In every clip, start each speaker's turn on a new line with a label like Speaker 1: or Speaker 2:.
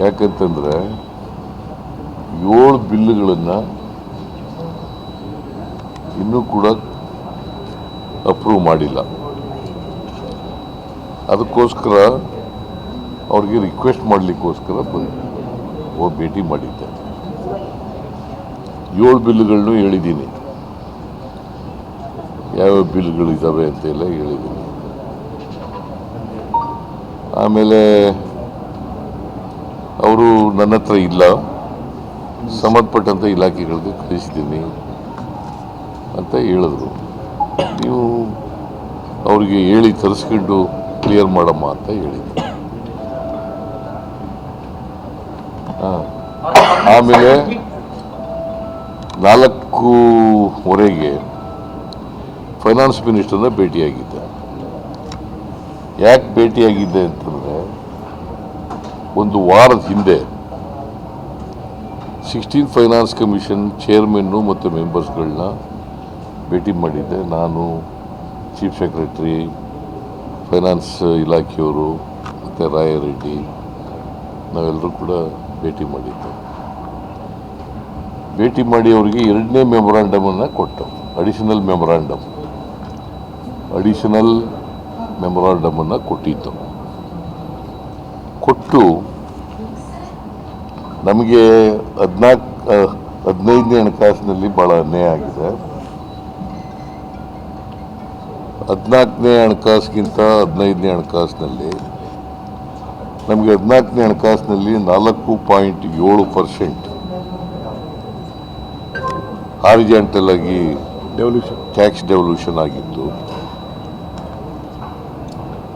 Speaker 1: ಯಾಕಂತಂದರೆ 7 ಬಿಲ್ಗಳನ್ನು ಇನ್ನೂ ಕೂಡ ಅಪ್ರೂವ್ ಮಾಡಿಲ್ಲ. ಅದಕ್ಕೋಸ್ಕರ ಅವ್ರಿಗೆ ರಿಕ್ವೆಸ್ಟ್ ಮಾಡಲಿಕ್ಕೋಸ್ಕರ ಭೇಟಿ ಮಾಡಿದ್ದೆ. 7 ಬಿಲ್ಗಳನ್ನು ಹೇಳಿದ್ದೀನಿ, ಯಾವ್ಯಾವ ಬಿಲ್ಗಳಿದ್ದಾವೆ ಅಂತೆಲ್ಲ ಹೇಳಿದ್ದೀನಿ. ಆಮೇಲೆ ಅವರು ನನ್ನ ಹತ್ರ ಇಲ್ಲ, ಸಂಬಂಧಪಟ್ಟಂಥ ಇಲಾಖೆಗಳಿಗೆ ಕಳಿಸಿದ್ದೀನಿ ಅಂತ ಹೇಳಿದ್ರು. ನೀವು ಅವರಿಗೆ ಹೇಳಿ ತರಿಸ್ಕೊಂಡು ಕ್ಲಿಯರ್ ಮಾಡಮ್ಮ ಅಂತ ಹೇಳಿದ್ದೆ. ಆಮೇಲೆ 4:15 ಫೈನಾನ್ಸ್ ಮಿನಿಸ್ಟರ್ನ ಭೇಟಿಯಾಗಿದ್ದೆ. ಯಾಕೆ ಭೇಟಿಯಾಗಿದ್ದೆ ಅಂತಂದರೆ, ಒಂದು ವಾರದ ಹಿಂದೆ 16 ಫೈನಾನ್ಸ್ ಕಮಿಷನ್ ಚೇರ್ಮನ್ನು ಮತ್ತು ಮೆಂಬರ್ಸ್ಗಳನ್ನ ಭೇಟಿ ಮಾಡಿದ್ದೆ. ನಾನು, ಚೀಫ್ ಸೆಕ್ರೆಟರಿ, ಫೈನಾನ್ಸ್ ಇಲಾಖೆಯವರು ಮತ್ತು ರಾಯರೆಡ್ಡಿ ನಾವೆಲ್ಲರೂ ಕೂಡ ಭೇಟಿ ಮಾಡಿದ್ದೆ. ಭೇಟಿ ಮಾಡಿ ಅವರಿಗೆ 2ನೇ ಮೆಮೊರಾಂಡಮನ್ನು ಕೊಟ್ಟು, ಅಡಿಷನಲ್ ಮೆಮೊರಾಂಡಮನ್ನು ಕೊಟ್ಟಿದ್ದು. ಕೊಟ್ಟು ನಮಗೆ 15ನೇ ಹಣಕಾಸಿನಲ್ಲಿ ಭಾಳ ಅನ್ಯಾಯ ಆಗಿದೆ. 14ನೇ ಹಣಕಾಸಿಗಿಂತ 15ನೇ ಹಣಕಾಸಿನಲ್ಲಿ ನಮಗೆ 14ನೇ ಹಣಕಾಸಿನಲ್ಲಿ 4.7% ಹಾರಿಜಾಂಟಲ್ ಆಗಿ ಟ್ಯಾಕ್ಸ್ ಡೆವಲ್ಯೂಷನ್ ಆಗಿತ್ತು.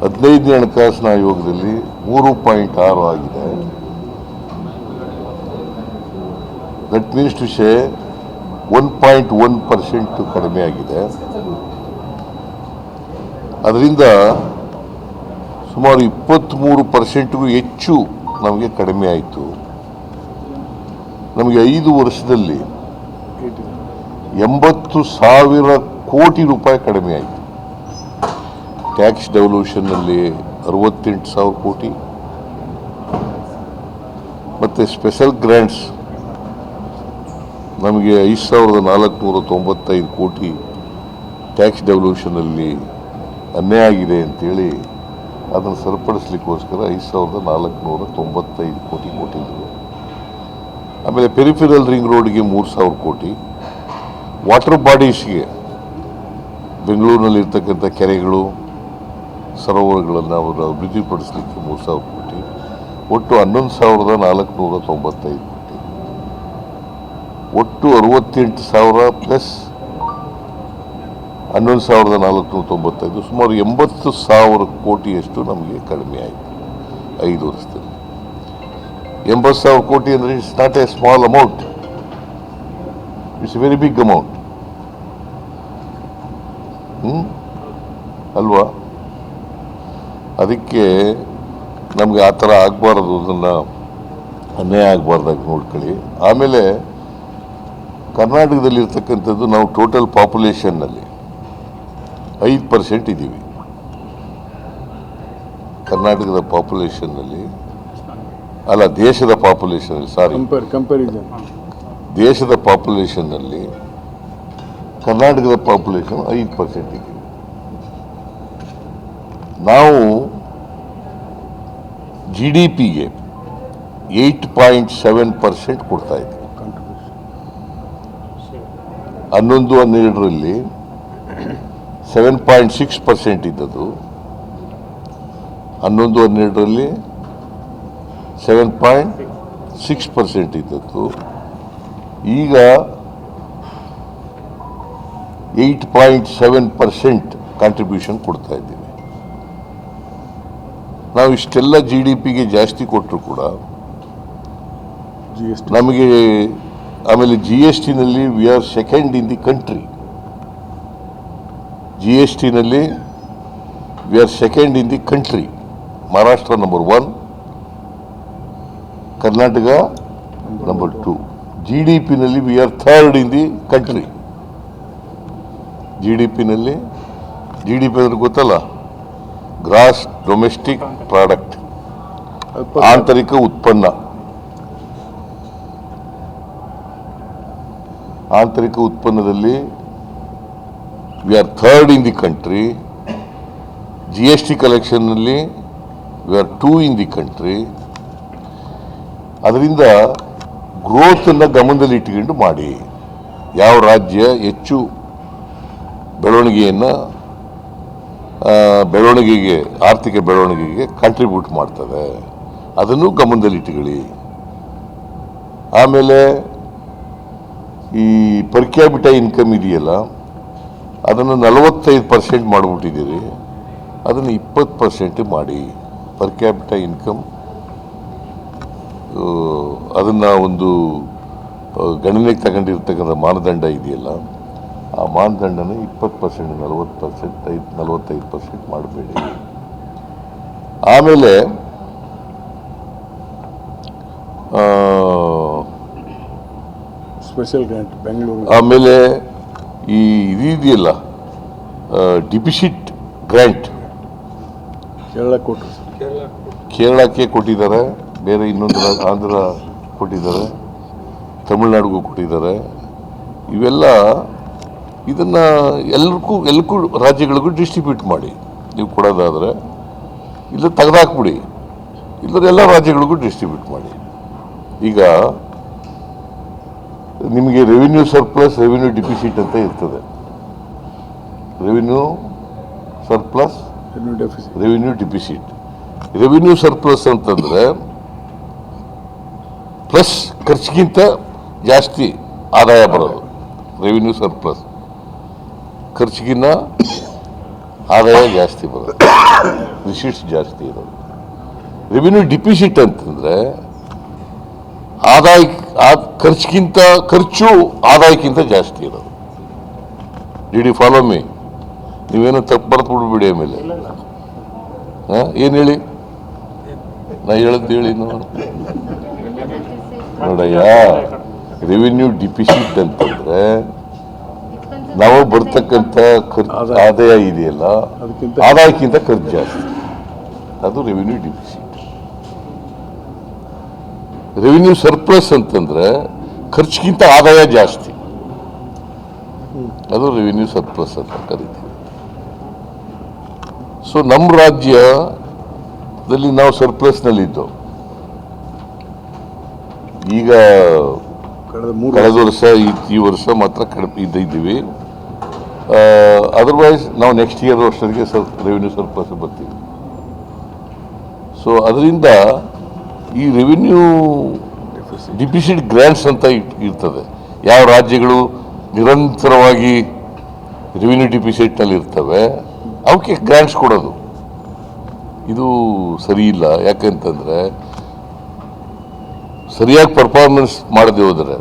Speaker 1: 15ನೇ ಹಣಕಾಸಿನ ಆಯೋಗದಲ್ಲಿ 3.6 ಆಗಿದೆ. ದಟ್ ಮೀನ್ಸ್ ಟು ಸೇ 1.1% ಕಡಿಮೆ ಆಗಿದೆ. ಅದರಿಂದ ಸುಮಾರು 23%ಗೂ ಹೆಚ್ಚು ನಮಗೆ ಕಡಿಮೆ ಆಯಿತು. ನಮಗೆ 5 ವರ್ಷದಲ್ಲಿ 80,000 ಕೋಟಿ ರೂಪಾಯಿ ಕಡಿಮೆ ಆಯಿತು. ಟ್ಯಾಕ್ಸ್ ಡೆವಲ್ಯೂಷನ್ನಲ್ಲಿ 68,000 ಕೋಟಿ ಮತ್ತು ಸ್ಪೆಷಲ್ ಗ್ರ್ಯಾಂಟ್ಸ್ ನಮಗೆ 5,495 ಕೋಟಿ ಟ್ಯಾಕ್ಸ್ ಡೆವಲ್ಯೂಷನಲ್ಲಿ ಅನ್ಯಾಯ ಆಗಿದೆ ಅಂತೇಳಿ ಅದನ್ನು ಸರಿಪಡಿಸ್ಲಿಕ್ಕೋಸ್ಕರ 5,495 ಕೋಟಿ ಕೊಟ್ಟಿದ್ದರು. ಆಮೇಲೆ ಪೆರಿಫೆರಲ್ ರಿಂಗ್ ರೋಡ್ಗೆ 3,000 ಕೋಟಿ, ವಾಟರ್ ಬಾಡೀಸ್ಗೆ ಬೆಂಗಳೂರಿನಲ್ಲಿರ್ತಕ್ಕಂಥ ಕೆರೆಗಳು, ಸರೋವರಗಳನ್ನು ಅವರು ಅಭಿವೃದ್ಧಿಪಡಿಸಲಿಕ್ಕೆ 3,000 ಕೋಟಿ, ಒಟ್ಟು 11,495 ಕೋಟಿ, ಒಟ್ಟು 68,000 ಪ್ಲಸ್ 11,495, ಸುಮಾರು 80,000 ಕೋಟಿಯಷ್ಟು ನಮಗೆ ಕಡಿಮೆ ಆಯಿತು 5 ವರ್ಷದಲ್ಲಿ. 80,000 ಕೋಟಿ ಅಂದರೆ it's not a small amount, it's a very big amount ಅಲ್ವಾ? ಅದಕ್ಕೆ ನಮಗೆ ಆ ಥರ ಆಗಬಾರ್ದು, ಅದನ್ನು ಅನ್ಯಾಯ ಆಗಬಾರ್ದಾಗಿ ನೋಡ್ಕೊಳ್ಳಿ. ಆಮೇಲೆ ಕರ್ನಾಟಕದಲ್ಲಿರ್ತಕ್ಕಂಥದ್ದು ನಾವು ಟೋಟಲ್ ಪಾಪ್ಯುಲೇಷನ್ನಲ್ಲಿ 5% ಇದ್ದೀವಿ. ಕರ್ನಾಟಕದ ಪಾಪ್ಯುಲೇಷನ್ನಲ್ಲಿ ಅಲ್ಲ, ದೇಶದ ಪಾಪ್ಯುಲೇಷನಲ್ಲಿ, ಸಾರಿ, ದೇಶದ ಪಾಪ್ಯುಲೇಷನ್ನಲ್ಲಿ ಕರ್ನಾಟಕದ ಪಾಪ್ಯುಲೇಷನ್ 5% ಇದ್ದೀವಿ. ನಾವು GDPಗೆ 8.7% ಕೊಡ್ತಾ ಇದ್ದೀವಿ. 11-12ರಲ್ಲಿ 7.6% ಇದ್ದದ್ದು, 11-12ರಲ್ಲಿ 7.6% ಇದ್ದದ್ದು, ಈಗ 8.7% ಕಾಂಟ್ರಿಬ್ಯೂಷನ್ ಕೊಡ್ತಾ ಇದ್ದೀವಿ. ನಾವು ಇಷ್ಟೆಲ್ಲ GDPಗೆ ಜಾಸ್ತಿ ಕೊಟ್ಟರು ಕೂಡ ನಮಗೆ, ಆಮೇಲೆ GSTನಲ್ಲಿ we are second in the country. GSTನಲ್ಲಿ we are second in the country. Maharashtra number 1, Karnataka number 2. GDPನಲ್ಲಿ we are third in the country. GDPನಲ್ಲಿ, GDP ಅಂದ್ರೆ ಗೊತ್ತಲ್ಲ, ಗ್ರಾಸ್ ಡೊಮೆಸ್ಟಿಕ್ ಪ್ರಾಡಕ್ಟ್, ಆಂತರಿಕ ಉತ್ಪನ್ನ. ಆಂತರಿಕ ಉತ್ಪನ್ನದಲ್ಲಿ we are third in the country. GST ಕಲೆಕ್ಷನ್ನಲ್ಲಿ we are 2 in the country. ಅದರಿಂದ ಗ್ರೋತನ್ನು ಗಮನದಲ್ಲಿ ಇಟ್ಟುಕೊಂಡು ಮಾಡಿ. ಯಾವ ರಾಜ್ಯ ಹೆಚ್ಚು ಬೆಳವಣಿಗೆಗೆ ಆರ್ಥಿಕ ಬೆಳವಣಿಗೆಗೆ ಕಾಂಟ್ರಿಬ್ಯೂಟ್ ಮಾಡ್ತದೆ ಅದನ್ನು ಗಮನದಲ್ಲಿ ಇಟ್ಟುಕೊಳ್ಳಿ. ಆಮೇಲೆ ಈ ಪರ್ ಕ್ಯಾಪಿಟಲ್ ಇನ್ಕಮ್ ಇದೆಯಲ್ಲ ಅದನ್ನು 45% ಮಾಡಿಬಿಟ್ಟಿದ್ದೀರಿ, ಅದನ್ನು 20% ಮಾಡಿ. ಪರ್ ಕ್ಯಾಪಿಟಲ್ ಇನ್ಕಮ್ ಅದನ್ನು ಒಂದು ಗಣನೆಗೆ ತಗೊಂಡಿರ್ತಕ್ಕಂಥ ಮಾನದಂಡ ಇದೆಯಲ್ಲ ಆ ಮಾನದಂಡನ 20%, 40%, 45% ಮಾಡಬೇಡಿ. ಆಮೇಲೆ
Speaker 2: ಸ್ಪೆಷಲ್ ಗ್ರಾಂಟ್ ಬೆಂಗಳೂರು,
Speaker 1: ಆಮೇಲೆ ಈ ಇದೆಯಲ್ಲ ಡಿಪಿಸಿಟ್ ಗ್ರಾಂಟ್
Speaker 2: ಕೇರಳ ಕೊಟ್ಟರು.
Speaker 1: ಕೇರಳಕ್ಕೆ ಕೊಟ್ಟಿದ್ದಾರೆ, ಬೇರೆ ಇನ್ನೊಂದು ಆಂಧ್ರ ಕೊಟ್ಟಿದ್ದಾರೆ, ತಮಿಳುನಾಡಿಗೂ ಕೊಟ್ಟಿದ್ದಾರೆ. ಇವೆಲ್ಲ ಇದನ್ನು ಎಲ್ಲಕ್ಕೂ ರಾಜ್ಯಗಳಿಗೂ ಡಿಸ್ಟ್ರಿಬ್ಯೂಟ್ ಮಾಡಿ. ನೀವು ಕೊಡೋದಾದರೆ ಇಲ್ಲ ತೆಗೆದಾಕ್ಬಿಡಿ, ಇಲ್ಲದ್ರೆ ಎಲ್ಲ ರಾಜ್ಯಗಳಿಗೂ ಡಿಸ್ಟ್ರಿಬ್ಯೂಟ್ ಮಾಡಿ. ಈಗ ನಿಮಗೆ ರೆವಿನ್ಯೂ ಸರ್ಪ್ಲಸ್, ರೆವಿನ್ಯೂ ಡಿಫಿಸಿಟ್ ಅಂತ ಇರ್ತದೆ. Revenue surplus, revenue deficit. Revenue surplus ಅಂತಂದರೆ ಪ್ಲಸ್ ಖರ್ಚಿಗಿಂತ ಜಾಸ್ತಿ ಆದಾಯ ಬರೋದು ರೆವಿನ್ಯೂ ಸರ್ಪ್ಲಸ್. ಖರ್ಚಿಗಿನ್ನ ಆದಾಯ ಜಾಸ್ತಿ ಬರೋದು, ರಿಸೀಟ್ಸ್ ಜಾಸ್ತಿ ಇರೋದು. ರೆವಿನ್ಯೂ ಡಿಫಿಸಿಟ್ ಅಂತಂದರೆ ಖರ್ಚು ಆದಾಯಕ್ಕಿಂತ ಜಾಸ್ತಿ ಇರೋದು. Did you follow me? ನೀವೇನು ತಪ್ಪು ಬರೆದು ಬಿಡ್ಬಿಡಿ. ಆಮೇಲೆ ಏನು ಹೇಳಿ, ನಾ ಹೇಳದ್ದು ಹೇಳಿ ನೋಡಯ್ಯ. ರೆವಿನ್ಯೂ ಡಿಫಿಸಿಟ್ ಅಂತಂದ್ರೆ ನಾವು ಬರ್ತಕ್ಕಂಥ ಆದಾಯ ಇದೆಯಲ್ಲ ಆದಾಯಕ್ಕಿಂತ ಖರ್ಚು ಜಾಸ್ತಿ, ಅದು ರೆವಿನ್ಯೂ ಡಿಫಿಸಿಟ್. ರೆವಿನ್ಯೂ ಸರ್ಪ್ಲಸ್ ಅಂತಂದ್ರೆ ಖರ್ಚಿಗಿಂತ ಆದಾಯ ಜಾಸ್ತಿ, ಅದು ರೆವಿನ್ಯೂ ಸರ್ಪ್ಲಸ್ ಅಂತ ಕರಿತೀವಿ. ಸೊ ನಮ್ಮ ರಾಜ್ಯದಲ್ಲಿ ನಾವು ಸರ್ಪ್ಲಸ್ನಲ್ಲಿದ್ದೋ. ಈಗ ಕಳೆದ ವರ್ಷ ಈ ವರ್ಷ ಮಾತ್ರ ಕಡಿಮೆ ಇದ್ದೀವಿ. ಅದರ್ವೈಸ್ ನಾವು ನೆಕ್ಸ್ಟ್ ಇಯರ್ ವರ್ಷಕ್ಕೆ ರೆವಿನ್ಯೂ ಸರ್ಪ್ಲಸ್ ಬರ್ತೀವಿ. ಸೊ ಅದರಿಂದ ಈ ರೆವಿನ್ಯೂ ಡಿಫಿಸಿಟ್ ಗ್ರಾಂಟ್ಸ್ ಅಂತ ಇರ್ತದೆ. ಯಾವ ರಾಜ್ಯಗಳು ನಿರಂತರವಾಗಿ ರೆವಿನ್ಯೂ ಡಿಫಿಸಿಟ್ನಲ್ಲಿ ಇರ್ತವೆ ಅವಕ್ಕೆ ಗ್ರಾಂಟ್ಸ್ ಕೊಡೋದು ಇದು ಸರಿ ಇಲ್ಲ. ಯಾಕೆಂತಂದರೆ ಸರಿಯಾಗಿ ಪರ್ಫಾರ್ಮೆನ್ಸ್ ಮಾಡದೆ ಹೋದರೆ,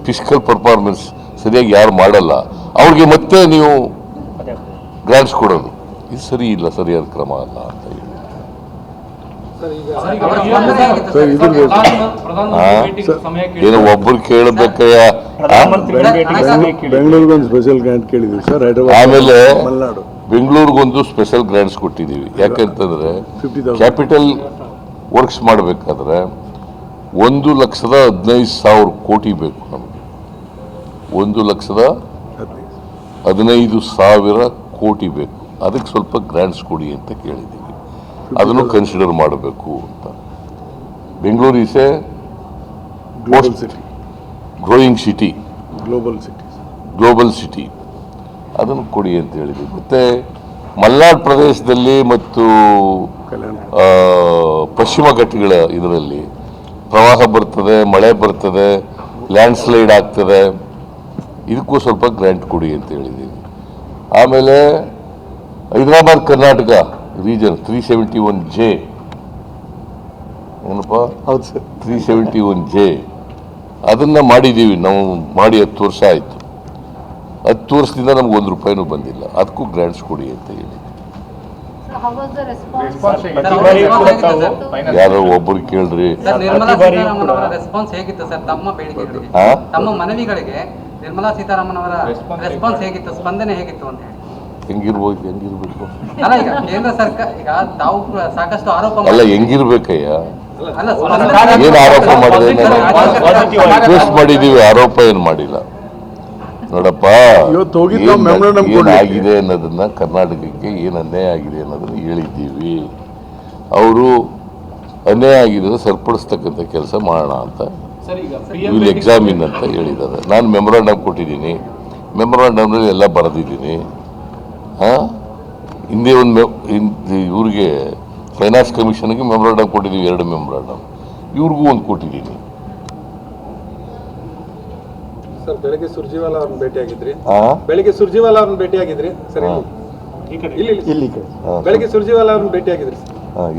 Speaker 1: ಫಿಸ್ಕಲ್ ಪರ್ಫಾರ್ಮೆನ್ಸ್ ಸರಿಯಾಗಿ ಯಾರು ಮಾಡಲ್ಲ ಅವ್ರಿಗೆ ಮತ್ತೆ ನೀವು ಗ್ರಾಂಟ್ಸ್ ಕೊಡೋದು ಇದು ಸರಿ ಇಲ್ಲ, ಸರಿಯಾದ ಕ್ರಮ ಅಲ್ಲ ಅಂತ ಹೇಳಿ. ಏನೋ ಒಬ್ಬರು ಕೇಳಬೇಕಯ್ಯ.
Speaker 2: ಬೆಂಗಳೂರಿಗೊಂದು ಸ್ಪೆಷಲ್ ಗ್ರಾಂಟ್ ಕೇಳಿದ್ವಿ ಸರ್.
Speaker 1: ಆಮೇಲೆ ಬೆಂಗಳೂರಿಗೊಂದು ಸ್ಪೆಷಲ್ ಗ್ರಾಂಟ್ಸ್ ಕೊಟ್ಟಿದ್ದೀವಿ. ಯಾಕೆಂತಂದ್ರೆ ಕ್ಯಾಪಿಟಲ್ ವರ್ಕ್ಸ್ ಮಾಡಬೇಕಾದ್ರೆ 1,15,000 ಕೋಟಿ ಬೇಕು ನಮಗೆ. 1,15,000 ಕೋಟಿ ಬೇಕು. ಅದಕ್ಕೆ ಸ್ವಲ್ಪ ಗ್ರಾಂಟ್ಸ್ ಕೊಡಿ ಅಂತ ಕೇಳಿದ್ದೀವಿ. ಅದನ್ನು ಕನ್ಸಿಡರ್ ಮಾಡಬೇಕು ಅಂತ. Bengaluru is A growing city, global city, ಅದನ್ನು ಕೊಡಿ ಅಂತ ಹೇಳಿದ್ವಿ. ಮತ್ತೆ ಮಲೆನಾಡು ಪ್ರದೇಶದಲ್ಲಿ ಮತ್ತು ಪಶ್ಚಿಮ ಘಟ್ಟಗಳ ಇದರಲ್ಲಿ ಪ್ರವಾಹ ಬರ್ತದೆ, ಮಳೆ ಬರ್ತದೆ, ಲ್ಯಾಂಡ್ ಸ್ಲೈಡ್ ಆಗ್ತದೆ, ಇದಕ್ಕೂ ಸ್ವಲ್ಪ ಗ್ರಾಂಟ್ ಕೊಡಿ ಅಂತ ಹೇಳಿದ್ದೀವಿ. ಆಮೇಲೆ ಹೈದರಾಬಾದ್ ಕರ್ನಾಟಕ ರೀಜನ್ 371J ಏನಪ್ಪ, ಹೌದು ಸರ್, 371J ಅದನ್ನು ಮಾಡಿದ್ದೀವಿ ನಾವು. ಮಾಡಿ 10 ವರ್ಷ ಆಯಿತು. 10 ವರ್ಷದಿಂದ ನಮ್ಗೆ ₹1 ಬಂದಿಲ್ಲ. ಅದಕ್ಕೂ ಗ್ರಾಂಟ್ಸ್ ಕೊಡಿ ಅಂತ ಹೇಳಿ. ಯಾರೋ ಒಬ್ಬರು ಕೇಳ್ರಿ.
Speaker 3: ರೆಸ್ಪಾನ್ಸ್ ಹೇಗಿತ್ತು ಸರ್ ತಮ್ಮ ಬೇಡಿಕೆಗಳಿಗೆ, ತಮ್ಮ ಮನವಿಗಳಿಗೆ? ನಿರ್ಮಲಾ ಸೀತಾರಾಮನ್ ಅವರ ರೆಸ್ಪಾನ್ಸ್ ಹೇಗಿತ್ತು, ಸ್ಪಂದನೆ ಹೇಗಿತ್ತು ಅಂತ ಹೇಳಿ?
Speaker 1: ಹೆಂಗಿರ್ಬೇಕು
Speaker 3: ಅಲ್ಲ, ಈಗ ಕೇಂದ್ರ ಸರ್ಕಾರ ಈಗ ತಾವು ಸಾಕಷ್ಟು ಆರೋಪ
Speaker 1: ಅಲ್ಲ, ಹೆಂಗಿರ್ಬೇಕಯ್ಯ? ಏನು ಆರೋಪ ಮಾಡಿದೆ? ರಿಕ್ವೆಸ್ಟ್ ಮಾಡಿದ್ದೀವಿ, ಆರೋಪ ಏನು ಮಾಡಿಲ್ಲ. ನೋಡಪ್ಪ,
Speaker 2: ಇವತ್ತು ಹೋಗಿದ್ದು ನಾವು memorandum ಕೊಡ್ಲಿಕ್ಕೆ.
Speaker 1: ಏನಾಗಿದೆ ಅನ್ನೋದನ್ನ ಕರ್ನಾಟಕಕ್ಕೆ ಏನು ಅನ್ಯಾಯ ಆಗಿದೆ ಅನ್ನೋದನ್ನ ಹೇಳಿದ್ದೀವಿ. ಅವರು ಅನ್ಯಾಯ ಆಗಿರೋದು ಸರಿಪಡಿಸ್ತಕ್ಕಂಥ ಕೆಲಸ ಮಾಡೋಣ ಅಂತ ವಿಲ್ ಎಕ್ಸಾಮಿನ್ ಅಂತ ಹೇಳಿದ್ದಾರೆ. ನಾನು ಮೆಮೊರಾಂಡಮ್ ಕೊಟ್ಟಿದ್ದೀನಿ, ಮೆಮೊರಾಂಡಮ್ನಲ್ಲಿ ಎಲ್ಲ ಬರೆದಿದ್ದೀನಿ. ಹಿಂದೆ ಒಂದು ಇವ್ರಿಗೆ ಫೈನಾನ್ಸ್ ಕಮಿಷನ್ಗೆ ಮೆಮೊರಾಂಡಮ್ ಕೊಟ್ಟಿದ್ದೀವಿ, 2 ಮೆಮೊರಾಂಡಮ್. ಇವ್ರಿಗೂ ಒಂದು ಕೊಟ್ಟಿದ್ದೀನಿ.
Speaker 4: ಸರ್ ಬೆಳಗ್ಗೆ ಸುರ್ಜಿವಾಲ ಅವ್ರನ್ನ ಭೇಟಿಯಾಗಿದ್ರಿ ಸರ್ ಇಲ್ಲಿ ಬೆಳಗ್ಗೆ ಸುರ್ಜಿವಾಲ ಅವ್ರನ್ನ ಭೇಟಿಯಾಗಿದ್ರಿ ಸರ್.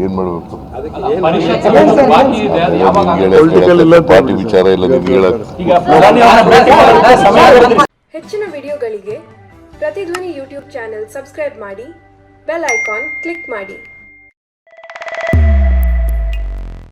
Speaker 1: ಏನ್ ಮಾಡ್ಬೇಕು?
Speaker 4: ಅದಕ್ಕೆ
Speaker 1: ಪಾರ್ಟಿ ವಿಚಾರ ಇಲ್ಲ ನಿಮ್ಗೆ ಹೇಳಕ್.
Speaker 5: ಹೆಚ್ಚಿನ ವಿಡಿಯೋಗಳಿಗೆ ಪ್ರತಿಧ್ವನಿ ಯೂಟ್ಯೂಬ್ ಚಾನೆಲ್ ಸಬ್ಸ್ಕ್ರೈಬ್ ಮಾಡಿ, ಬೆಲ್ ಐಕಾನ್ ಕ್ಲಿಕ್ ಮಾಡಿ.